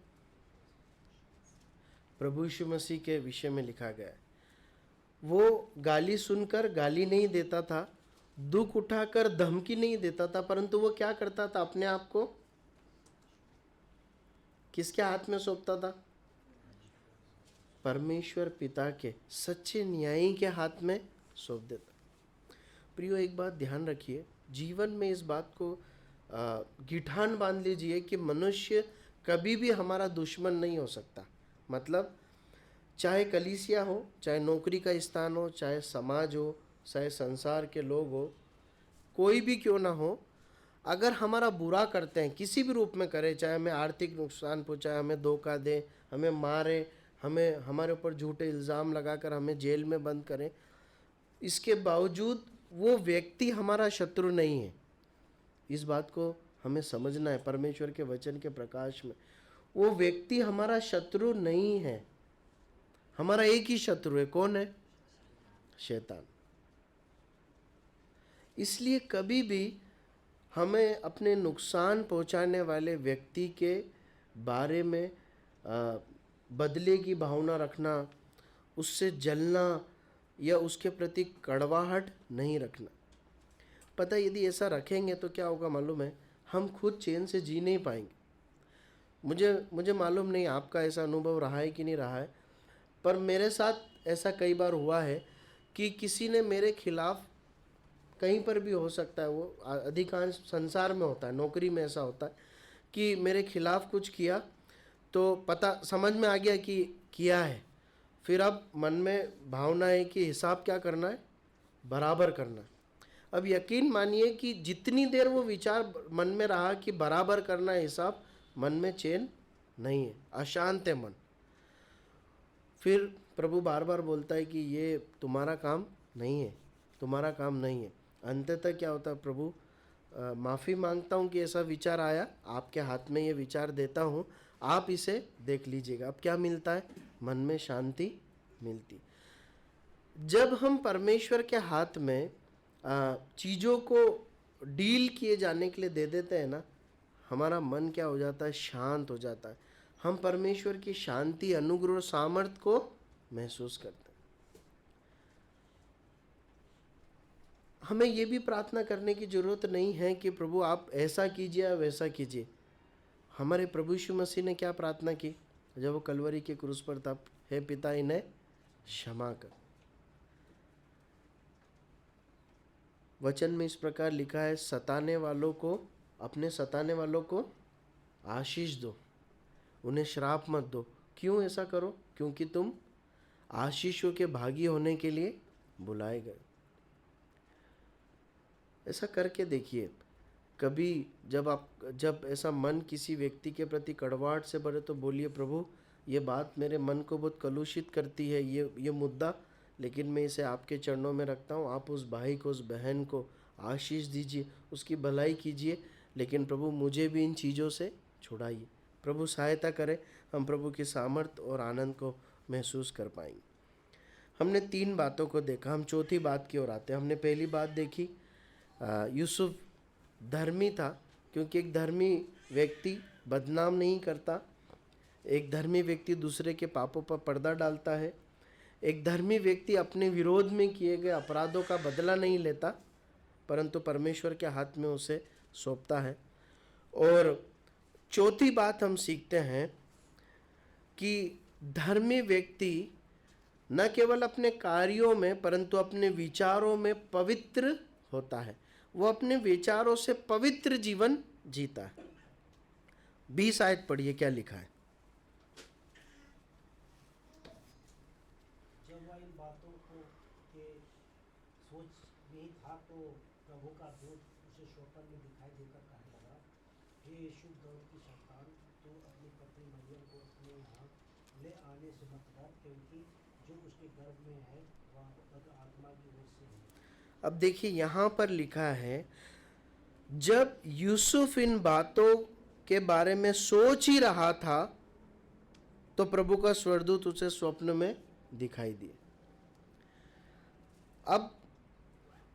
प्रभु यीशु मसीह के विषय में लिखा गया है। वो गाली सुनकर गाली नहीं देता था, दुख उठाकर धमकी नहीं देता था, परंतु वो क्या करता था? अपने आप को किसके हाथ में सौंपता था? परमेश्वर पिता के सच्चे न्यायी के हाथ में सौंप देता। प्रियो एक बात ध्यान रखिए, जीवन में इस बात को गिठान बांध लीजिए कि मनुष्य कभी भी हमारा दुश्मन नहीं हो सकता। मतलब चाहे कलीसिया हो, चाहे नौकरी का स्थान हो, चाहे समाज हो, चाहे संसार के लोग हो, कोई भी क्यों ना हो, अगर हमारा बुरा करते हैं, किसी भी रूप में करें, चाहे हमें आर्थिक नुकसान पहुंचाए, हमें धोखा दे, हमें मारे, हमें हमारे ऊपर झूठे इल्ज़ाम लगाकर हमें जेल में बंद करें, इसके बावजूद वो व्यक्ति हमारा शत्रु नहीं है। इस बात को हमें समझना है। परमेश्वर के वचन के प्रकाश में वो व्यक्ति हमारा शत्रु नहीं है। हमारा एक ही शत्रु है, कौन है? शैतान। इसलिए कभी भी हमें अपने नुकसान पहुंचाने वाले व्यक्ति के बारे में बदले की भावना रखना, उससे जलना या उसके प्रति कड़वाहट नहीं रखना। पता है, यदि ऐसा रखेंगे तो क्या होगा मालूम है? हम खुद चैन से जी नहीं पाएंगे। मुझे मालूम नहीं आपका ऐसा अनुभव रहा है कि नहीं रहा है, पर मेरे साथ ऐसा कई बार हुआ है कि किसी ने मेरे खिलाफ, कहीं पर भी हो सकता है, वो अधिकांश संसार में होता है, नौकरी में ऐसा होता है कि मेरे खिलाफ कुछ किया तो पता समझ में आ गया कि किया है, फिर अब मन में भावना है कि हिसाब क्या करना है? बराबर करना है। अब यकीन मानिए कि जितनी देर वो विचार मन में रहा कि बराबर करना है हिसाब, मन में चैन नहीं है, अशांत है मन। फिर प्रभु बार बार बोलता है कि ये तुम्हारा काम नहीं है, तुम्हारा काम नहीं है। अंततः क्या होता है? प्रभु माफ़ी मांगता हूँ कि ऐसा विचार आया, आपके हाथ में ये विचार देता हूँ, आप इसे देख लीजिएगा। अब क्या मिलता है? मन में शांति मिलती। जब हम परमेश्वर के हाथ में चीज़ों को डील किए जाने के लिए दे देते हैं ना, हमारा मन क्या हो जाता है? शांत हो जाता है। हम परमेश्वर की शांति, अनुग्रह और सामर्थ्य को महसूस करते हैं। हमें यह भी प्रार्थना करने की जरूरत नहीं है कि प्रभु आप ऐसा कीजिए या वैसा कीजिए। हमारे प्रभु यीशु मसीह ने क्या प्रार्थना की जब वो कलवरी के क्रूस पर था? हे पिता, इन्हें क्षमा कर। वचन में इस प्रकार लिखा है, सताने वालों को, अपने सताने वालों को आशीष दो, उन्हें श्राप मत दो। क्यों ऐसा करो? क्योंकि तुम आशीषों के भागी होने के लिए बुलाए गए। ऐसा करके देखिए। कभी जब ऐसा मन किसी व्यक्ति के प्रति कड़वाहट से भरे तो बोलिए, प्रभु ये बात मेरे मन को बहुत कलुषित करती है, ये मुद्दा, लेकिन मैं इसे आपके चरणों में रखता हूँ। आप उस भाई को, उस बहन को आशीष दीजिए, उसकी भलाई कीजिए, लेकिन प्रभु मुझे भी इन चीज़ों से छुड़ाइए। प्रभु सहायता करे, हम प्रभु की सामर्थ और आनंद को महसूस कर पाएंगे। हमने 3 बातों को देखा, हम चौथी बात की ओर आते हैं। हमने पहली बात देखी, यूसुफ धर्मी था, क्योंकि एक धर्मी व्यक्ति बदनाम नहीं करता, एक धर्मी व्यक्ति दूसरे के पापों पर पर्दा डालता है, एक धर्मी व्यक्ति अपने विरोध में किए गए अपराधों का बदला नहीं लेता, परंतु परमेश्वर के हाथ में उसे सौंपता है। और चौथी बात हम सीखते हैं कि धर्मी व्यक्ति न केवल अपने कार्यों में परंतु अपने विचारों में पवित्र होता है। वो अपने विचारों से पवित्र जीवन जीता है। 20 आयत पढ़िए, क्या लिखा है? जब वह इन बातों को के सोच में ही था तो प्रभु का दूत उसे स्वप्न में दिखाई देकर कहने लगा, हे यीशु दौड़ की संतान, तू अपनी पत्नी मरियम को अपने यहाँ ले आने से मत डर, क्योंकि जो उसके गर्भ में है वह पवित्र आत्मा की ओर से है। अब देखिए, यहाँ पर लिखा है, जब यूसुफ इन बातों के बारे में सोच ही रहा था तो प्रभु का स्वर्गदूत उसे स्वप्न में दिखाई दिए। अब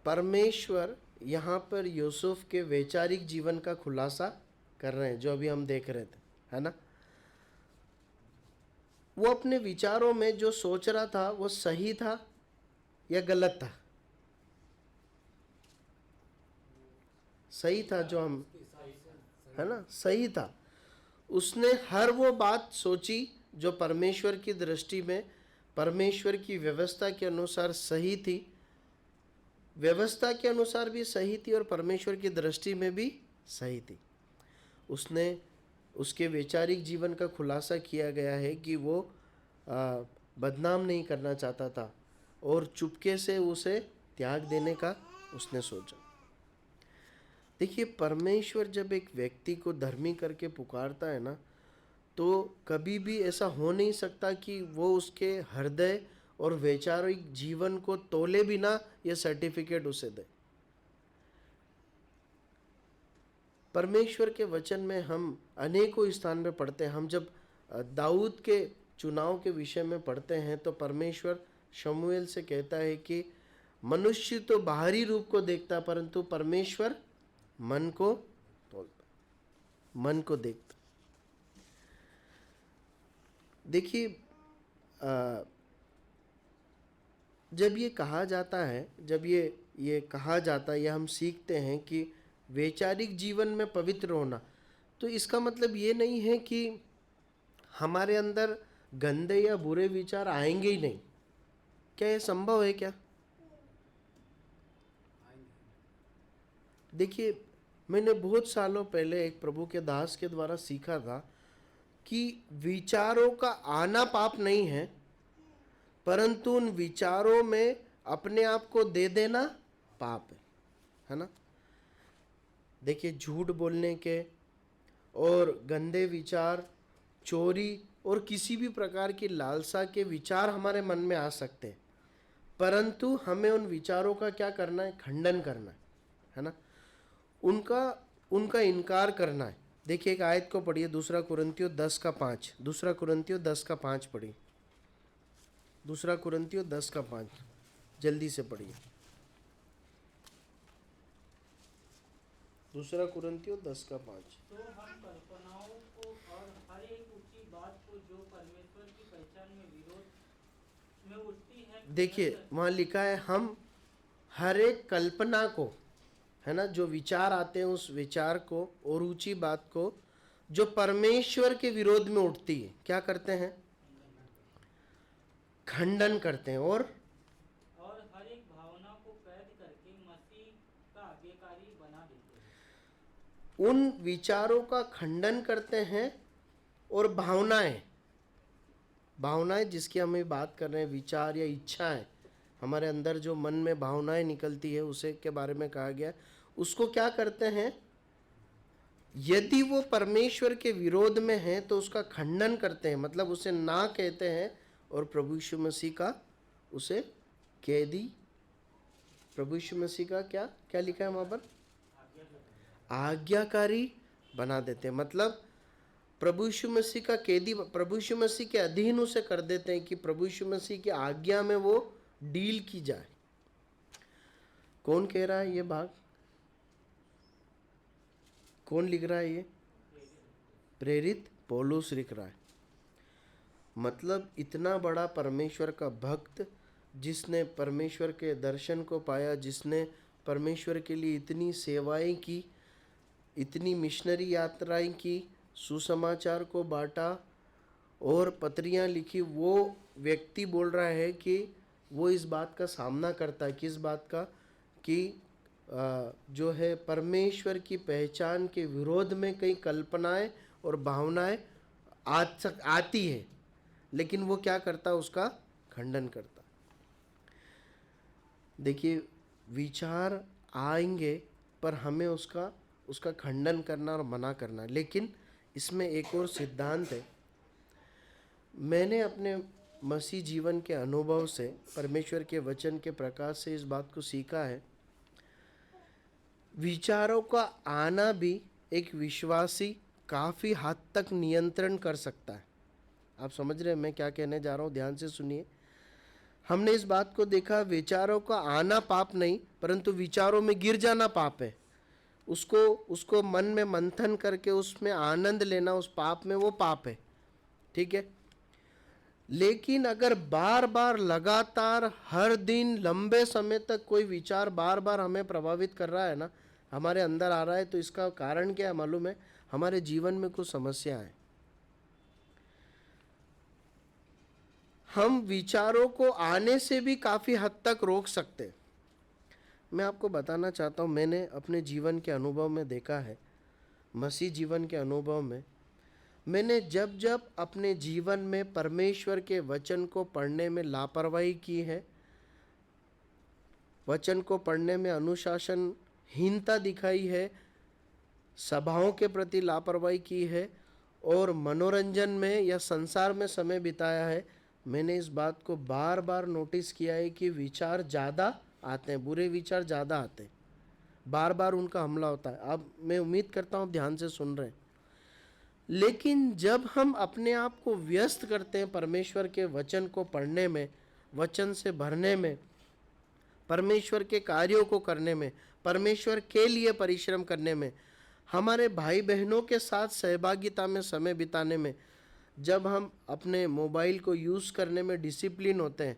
परमेश्वर यहाँ पर यूसुफ के वैचारिक जीवन का खुलासा कर रहे हैं, जो अभी हम देख रहे थे, है ना? वो अपने विचारों में जो सोच रहा था वो सही था या गलत था? सही था, जो हम, है ना, सही था। उसने हर वो बात सोची जो परमेश्वर की दृष्टि में, परमेश्वर की व्यवस्था के अनुसार सही थी, व्यवस्था के अनुसार भी सही थी और परमेश्वर की दृष्टि में भी सही थी। उसने, उसके वैचारिक जीवन का खुलासा किया गया है कि वो बदनाम नहीं करना चाहता था और चुपके से उसे त्याग देने का उसने सोचा। देखिए, परमेश्वर जब एक व्यक्ति को धर्मी करके पुकारता है ना, तो कभी भी ऐसा हो नहीं सकता कि वो उसके हृदय और वैचारिक जीवन को तोले बिना ये सर्टिफिकेट उसे दे। परमेश्वर के वचन में हम अनेकों स्थान पे पढ़ते हैं। हम जब दाऊद के चुनाव के विषय में पढ़ते हैं तो परमेश्वर शमूएल से कहता है कि मनुष्य तो बाहरी रूप को देखता परंतु परमेश्वर मन को तोलता, मन को देखता। देखिए जब ये कहा जाता है, जब ये कहा जाता है या हम सीखते हैं कि वैचारिक जीवन में पवित्र होना, तो इसका मतलब ये नहीं है कि हमारे अंदर गंदे या बुरे विचार आएंगे ही नहीं। क्या ये संभव है क्या? देखिए मैंने बहुत सालों पहले एक प्रभु के दास के द्वारा सीखा था कि विचारों का आना पाप नहीं है, परंतु उन विचारों में अपने आप को दे देना पाप है ना। देखिए झूठ बोलने के और गंदे विचार, चोरी और किसी भी प्रकार की लालसा के विचार हमारे मन में आ सकते हैं, परंतु हमें उन विचारों का क्या करना है? खंडन करना है ना, उनका इनकार करना है। देखिए एक आयत को पढ़िए, 2 कुरिन्थियों 10:5। 2 कुरिन्थियों 10:5 पढ़िए। 2 कुरिन्थियों 10:5 जल्दी से पढ़िए। 2 कुरिन्थियों 10:5। तो हम कल्पनाओं को और हर एक ऊंची बात को जो परमेश्वर की पहचान में विरोध में उठती है। देखिए वहाँ लिखा है हम हर एक कल्पना को, है ना, जो विचार आते हैं उस विचार को और ऊंची बात को जो परमेश्वर के विरोध में उठती है, क्या करते हैं? खंडन करते हैं। और हर एक भावना को कैद करके मसीह का आज्ञाकारी बना देते हैं। उन विचारों का खंडन करते हैं और भावनाएं जिसकी हम बात कर रहे हैं, विचार या इच्छाएं, हमारे अंदर जो मन में भावनाएं निकलती है उसे के बारे में कहा गया, उसको क्या करते हैं? यदि वो परमेश्वर के विरोध में है तो उसका खंडन करते हैं, मतलब उसे ना कहते हैं और प्रभु यीशु मसीह का उसे कैदी, प्रभु यीशु मसीह का क्या क्या लिखा है वहां पर? आज्ञाकारी बना देते हैं। मतलब प्रभु यीशु मसीह का कैदी, प्रभु यीशु मसीह के अधीन उसे कर देते हैं कि प्रभु यीशु मसीह की आज्ञा में वो डील की जाए। कौन कह रहा है ये भाग? कौन लिख रहा है ये? प्रेरित पौलुस लिख रहा है। मतलब इतना बड़ा परमेश्वर का भक्त, जिसने परमेश्वर के दर्शन को पाया, जिसने परमेश्वर के लिए इतनी सेवाएं की, इतनी मिशनरी यात्राएं की, सुसमाचार को बांटा और पत्रियां लिखी, वो व्यक्ति बोल रहा है कि वो इस बात का सामना करता है। किस बात का? कि जो है परमेश्वर की पहचान के विरोध में कई कल्पनाएं और भावनाएं आती है, लेकिन वो क्या करता? उसका खंडन करता। देखिए विचार आएंगे पर हमें उसका खंडन करना और मना करना। लेकिन इसमें एक और सिद्धांत है। मैंने अपने मसीह जीवन के अनुभव से, परमेश्वर के वचन के प्रकाश से इस बात को सीखा है, विचारों का आना भी एक विश्वासी काफ़ी हद तक नियंत्रण कर सकता है। आप समझ रहे हैं मैं क्या कहने जा रहा हूँ? ध्यान से सुनिए। हमने इस बात को देखा, विचारों का आना पाप नहीं, परंतु विचारों में गिर जाना पाप है। उसको मन में मंथन करके उसमें आनंद लेना, उस पाप में, वो पाप है। ठीक है। लेकिन अगर बार बार लगातार हर दिन लंबे समय तक कोई विचार बार बार हमें प्रभावित कर रहा है ना, हमारे अंदर आ रहा है, तो इसका कारण क्या है मालूम है? हमारे जीवन में कुछ समस्या है। हम विचारों को आने से भी काफ़ी हद तक रोक सकते हैं। मैं आपको बताना चाहता हूँ, मैंने अपने जीवन के अनुभव में देखा है, मसीह जीवन के अनुभव में, मैंने जब जब अपने जीवन में परमेश्वर के वचन को पढ़ने में लापरवाही की है, वचन को पढ़ने में अनुशासनहीनता दिखाई है, सभाओं के प्रति लापरवाही की है और मनोरंजन में या संसार में समय बिताया है, मैंने इस बात को बार बार नोटिस किया है कि विचार ज़्यादा आते हैं, बुरे विचार ज़्यादा आते हैं, बार बार उनका हमला होता है। अब मैं उम्मीद करता हूँ ध्यान से सुन रहे हैं। लेकिन जब हम अपने आप को व्यस्त करते हैं परमेश्वर के वचन को पढ़ने में, वचन से भरने में, परमेश्वर के कार्यों को करने में, परमेश्वर के लिए परिश्रम करने में, हमारे भाई बहनों के साथ सहभागिता में समय बिताने में, जब हम अपने मोबाइल को यूज़ करने में डिसिप्लिन होते हैं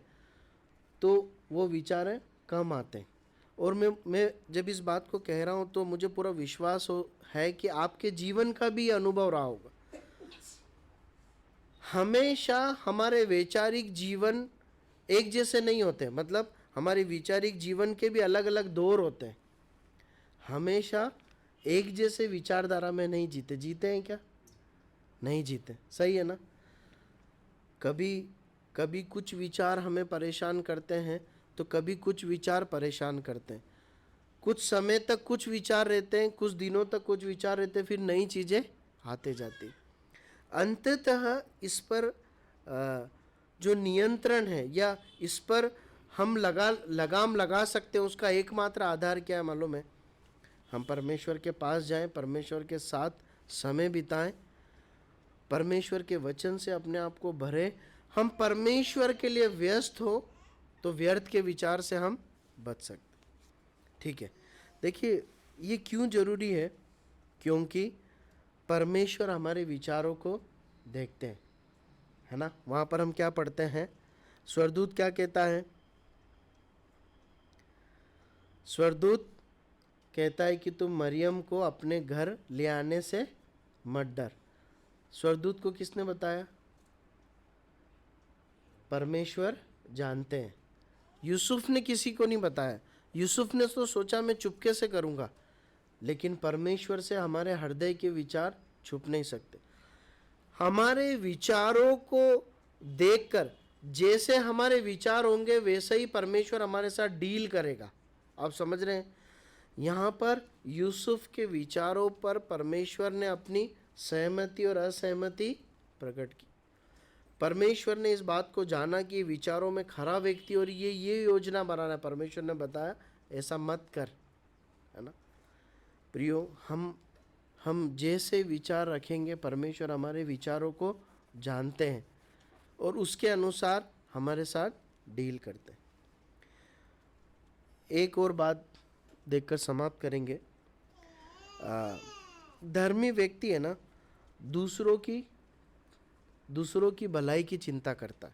तो वो विचार कम आते हैं। और मैं जब इस बात को कह रहा हूँ तो मुझे पूरा विश्वास है कि आपके जीवन का भी अनुभव रहा होगा। हमेशा हमारे वैचारिक जीवन एक जैसे नहीं होते, मतलब हमारे वैचारिक जीवन के भी अलग अलग दौर होते हैं। हमेशा एक जैसे विचारधारा में नहीं जीते हैं क्या? नहीं जीते, सही है ना? कभी कुछ विचार हमें परेशान करते हैं तो कभी कुछ विचार परेशान करते हैं। कुछ समय तक कुछ विचार रहते हैं, कुछ दिनों तक कुछ विचार रहते हैं, फिर नई चीज़ें आते जाती। अंततः इस पर जो नियंत्रण है या इस पर हम लगाम लगा सकते हैं, उसका एकमात्र आधार क्या है मालूम है? हम परमेश्वर के पास जाएं, परमेश्वर के साथ समय बिताएं, परमेश्वर के वचन से अपने आप को भरें। हम परमेश्वर के लिए व्यस्त हो तो व्यर्थ के विचार से हम बच सकते। ठीक है, देखिए ये क्यों जरूरी है? क्योंकि परमेश्वर हमारे विचारों को देखते हैं, है ना? वहाँ पर हम क्या पढ़ते हैं? स्वर्गदूत क्या कहता है? स्वर्गदूत कहता है कि तुम मरियम को अपने घर ले आने से मत डर। स्वर्गदूत को किसने बताया? परमेश्वर जानते हैं। यूसुफ ने किसी को नहीं बताया। यूसुफ ने तो सोचा मैं चुपके से करूँगा, लेकिन परमेश्वर से हमारे हृदय के विचार छुप नहीं सकते। हमारे विचारों को देखकर जैसे हमारे विचार होंगे वैसे ही परमेश्वर हमारे साथ डील करेगा। आप समझ रहे हैं? यहाँ पर यूसुफ के विचारों पर परमेश्वर ने अपनी सहमति और असहमति प्रकट की। परमेश्वर ने इस बात को जाना कि विचारों में खरा व्यक्ति और ये योजना बना रहा है। परमेश्वर ने बताया ऐसा मत कर, है ना? प्रियो, हम जैसे विचार रखेंगे, परमेश्वर हमारे विचारों को जानते हैं और उसके अनुसार हमारे साथ डील करते हैं। एक और बात देखकर समाप्त करेंगे। धर्मी व्यक्ति है ना, दूसरों की भलाई की चिंता करता है।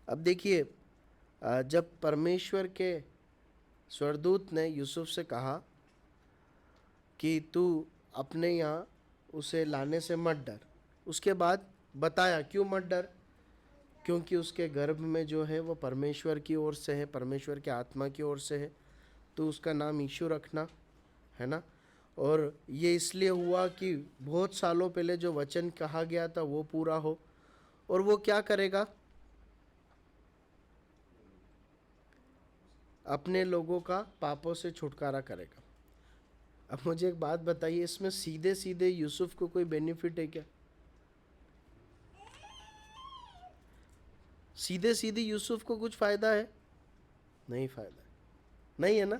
अब देखिए, जब परमेश्वर के स्वर्गदूत ने यूसुफ से कहा कि तू अपने यहाँ उसे लाने से मत डर, उसके बाद बताया क्यों मत डर? क्योंकि उसके गर्भ में जो है वो परमेश्वर की ओर से है, परमेश्वर के आत्मा की ओर से है, तो उसका नाम यीशु रखना, है ना? और ये इसलिए हुआ कि बहुत सालों पहले जो वचन कहा गया था वो पूरा हो। और वो क्या करेगा? अपने लोगों का पापों से छुटकारा करेगा। अब मुझे एक बात बताइए, इसमें सीधे सीधे यूसुफ को कोई बेनिफिट है क्या? सीधे सीधे यूसुफ को कुछ फायदा है? नहीं फायदा, नहीं है ना?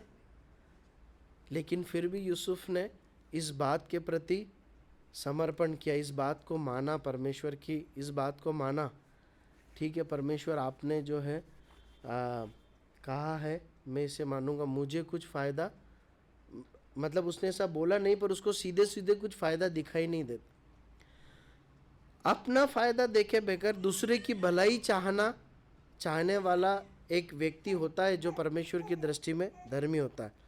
लेकिन फिर भी यूसुफ ने इस बात के प्रति समर्पण किया, इस बात को माना, परमेश्वर की इस बात को माना। ठीक है, परमेश्वर आपने जो है कहा है, मैं इसे मानूंगा, मुझे कुछ फ़ायदा, मतलब उसने ऐसा बोला नहीं, पर उसको सीधे सीधे कुछ फ़ायदा दिखाई नहीं देता। अपना फ़ायदा देखे बगैर दूसरे की भलाई चाहने वाला एक व्यक्ति होता है जो परमेश्वर की दृष्टि में धर्मी होता है।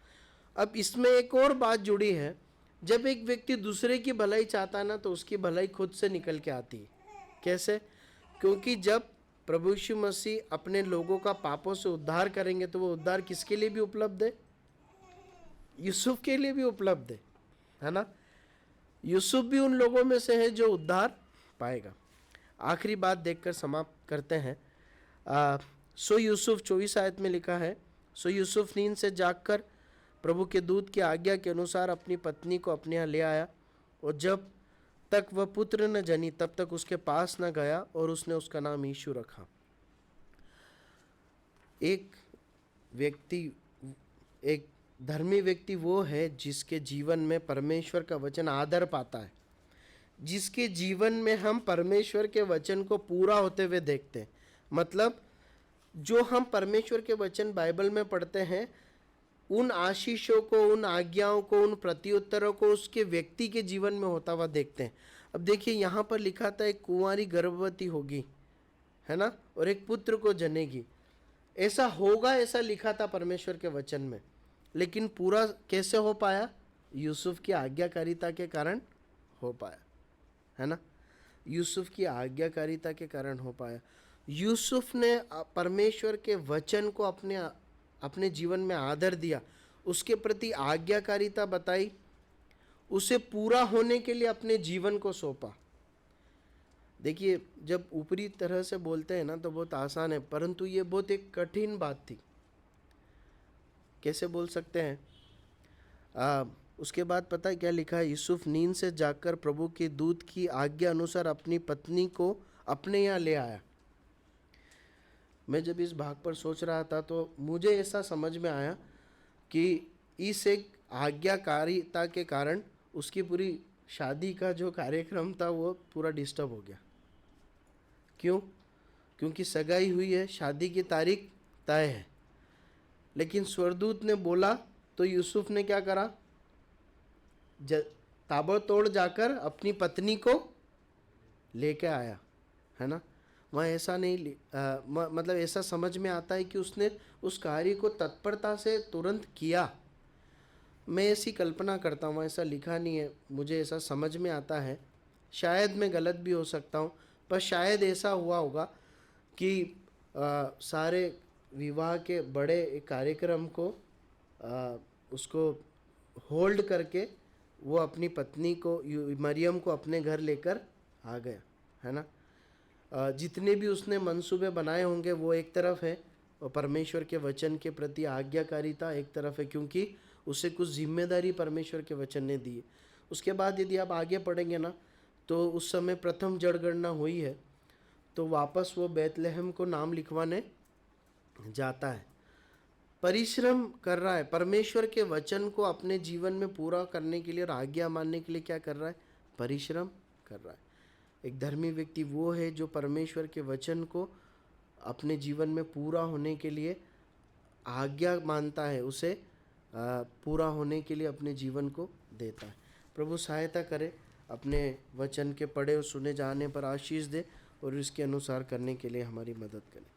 अब इसमें एक और बात जुड़ी है, जब एक व्यक्ति दूसरे की भलाई चाहता है ना, तो उसकी भलाई खुद से निकल के आती है। कैसे? क्योंकि जब प्रभु यीशु मसीह अपने लोगों का पापों से उद्धार करेंगे तो वो उद्धार किसके लिए भी उपलब्ध है? यूसुफ के लिए भी उपलब्ध है ना? यूसुफ भी उन लोगों में से है जो उद्धार पाएगा। आखिरी बात देखकर समाप्त करते हैं। सो यूसुफ 24 आयत में लिखा है, सो यूसुफ नींद से जागकर प्रभु के दूत की आज्ञा के अनुसार अपनी पत्नी को अपने यहाँ ले आया, और जब तक वह पुत्र न जनी तब तक उसके पास न गया, और उसने उसका नाम यीशु रखा। एक धर्मी व्यक्ति वो है जिसके जीवन में परमेश्वर का वचन आदर पाता है, जिसके जीवन में हम परमेश्वर के वचन को पूरा होते हुए देखते हैं। मतलब जो हम परमेश्वर के वचन बाइबल में पढ़ते हैं, उन आशीषों को, उन आज्ञाओं को, उन प्रत्युत्तरों को उसके व्यक्ति के जीवन में होता हुआ देखते हैं। अब देखिए यहाँ पर लिखा था एक कुंवारी गर्भवती होगी, है ना, और एक पुत्र को जनेगी। ऐसा होगा, ऐसा लिखा था परमेश्वर के वचन में, लेकिन पूरा कैसे हो पाया? यूसुफ की आज्ञाकारिता के कारण हो पाया, है ना। यूसुफ की आज्ञाकारिता के कारण हो पाया। यूसुफ ने परमेश्वर के वचन को अपने जीवन में आदर दिया, उसके प्रति आज्ञाकारिता बताई, उसे पूरा होने के लिए अपने जीवन को सौंपा। देखिए, जब ऊपरी तरह से बोलते हैं ना तो बहुत आसान है, परंतु ये बहुत एक कठिन बात थी। कैसे बोल सकते हैं? उसके बाद पता है क्या लिखा है? यूसुफ नींद से जागकर प्रभु के दूत की आज्ञा अनुसार अपनी पत्नी को अपने यहाँ ले आया। मैं जब इस भाग पर सोच रहा था तो मुझे ऐसा समझ में आया कि इस एक आज्ञाकारिता के कारण उसकी पूरी शादी का जो कार्यक्रम था वो पूरा डिस्टर्ब हो गया। क्यों? क्योंकि सगाई हुई है, शादी की तारीख तय है, लेकिन स्वर्गदूत ने बोला तो यूसुफ ने क्या करा? ताबड़तोड़ जाकर अपनी पत्नी को लेके आया, है ना। वहाँ ऐसा नहीं मतलब ऐसा समझ में आता है कि उसने उस कार्य को तत्परता से तुरंत किया। मैं ऐसी कल्पना करता हूँ, ऐसा लिखा नहीं है, मुझे ऐसा समझ में आता है, शायद मैं गलत भी हो सकता हूँ, पर शायद ऐसा हुआ होगा कि सारे विवाह के बड़े कार्यक्रम को उसको होल्ड करके वो अपनी पत्नी को, मरियम को अपने घर लेकर आ गया, है ना। जितने भी उसने मंसूबे बनाए होंगे वो एक तरफ है, और परमेश्वर के वचन के प्रति आज्ञाकारिता एक तरफ है, क्योंकि उसे कुछ जिम्मेदारी परमेश्वर के वचन ने दी है। उसके बाद यदि आप आगे पढ़ेंगे ना तो उस समय प्रथम जनगणना हुई है, तो वापस वो बैतलहम को नाम लिखवाने जाता है, परिश्रम कर रहा है, परमेश्वर के वचन को अपने जीवन में पूरा करने के लिए और आज्ञा मानने के लिए क्या कर रहा है? परिश्रम कर रहा है। एक धर्मी व्यक्ति वो है जो परमेश्वर के वचन को अपने जीवन में पूरा होने के लिए आज्ञा मानता है, उसे पूरा होने के लिए अपने जीवन को देता है। प्रभु सहायता करे, अपने वचन के पढ़े और सुने जाने पर आशीष दे और इसके अनुसार करने के लिए हमारी मदद करे।